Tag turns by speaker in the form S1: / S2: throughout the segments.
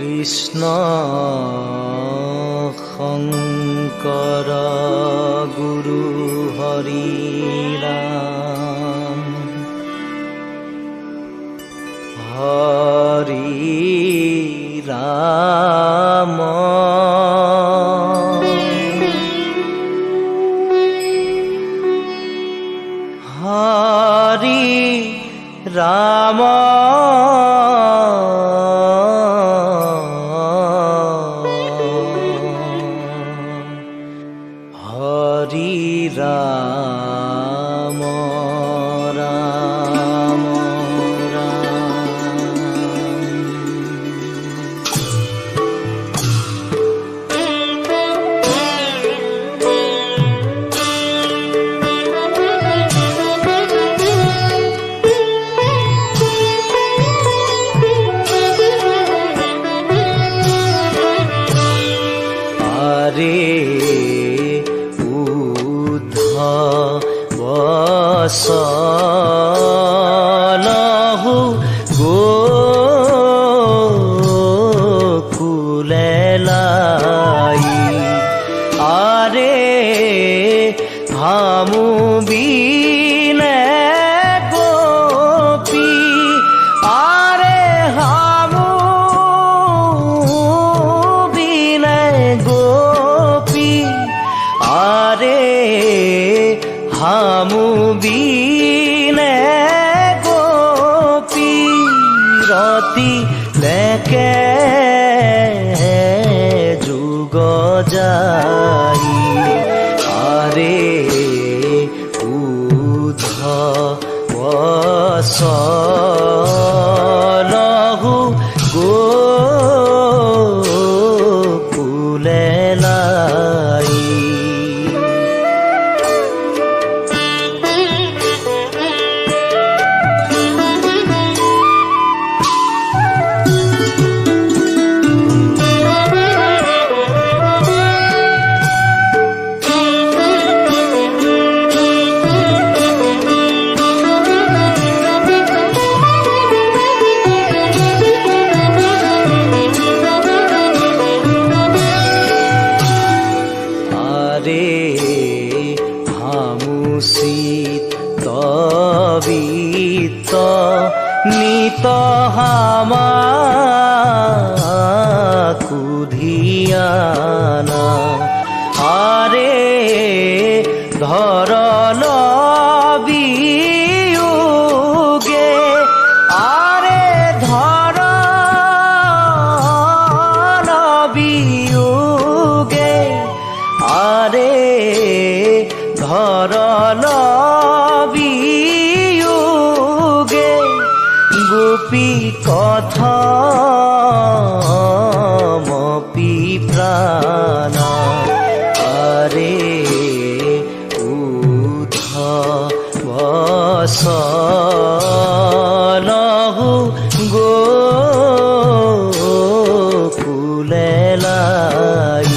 S1: কৃষ্ণ শংকৰ গুৰু হৰি ৰাম হৰি ৰাম হৰি ৰাম হৰি ৰাম ৰাম বসলহু গোকুলে লাই আরে হামু বিনে গোপী আরে হামু বিনে গোপী আরে হামু বিনে গোপী রতি লেকে যুগ যাই আরে উধ বসলহু গোকুলে লাই তবিত নিত হামাকুধিয়ানা আরে ধরল বিয়োগে আরে ধরল বিয়োগে আরে ধরল বিয়োগে গোপী কথমপি প্রাণা আরে উধ বসলহু গোকুলে লাই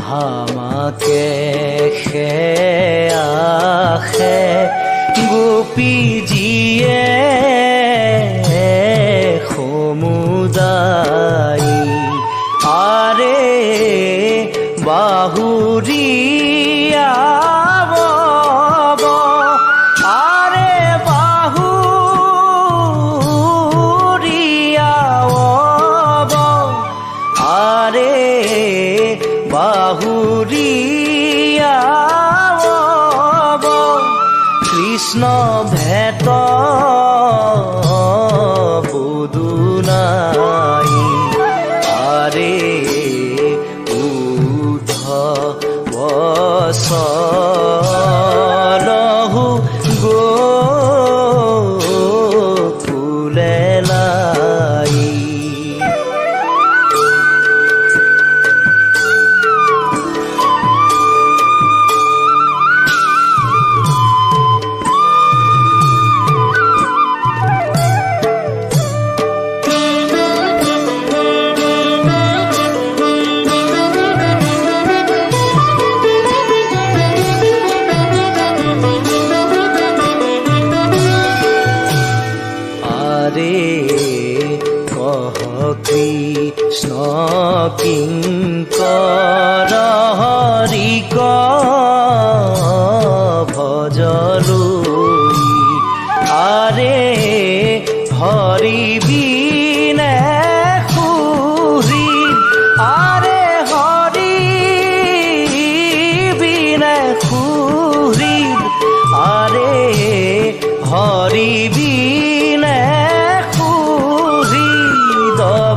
S1: হামাকে আখে গোপী জিয়ে সমুদায় আরে বাহুরিয়া আরে বাহুরিয়া আরে বাহুরিয়া কৃষ্ণ ভেট বুধু নাই আরে উধ বসলহু গোকুলে লাই কৃষ্ণ কিঙ্কর হরিক ভজলুই আরে হরি বিনে খুরি আরে হরি বিনে খুরি আরে হরি বিনে খুরি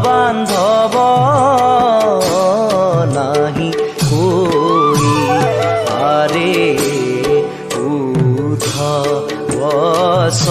S1: বান্ধব নাহি কই আরে উদ্ধ বস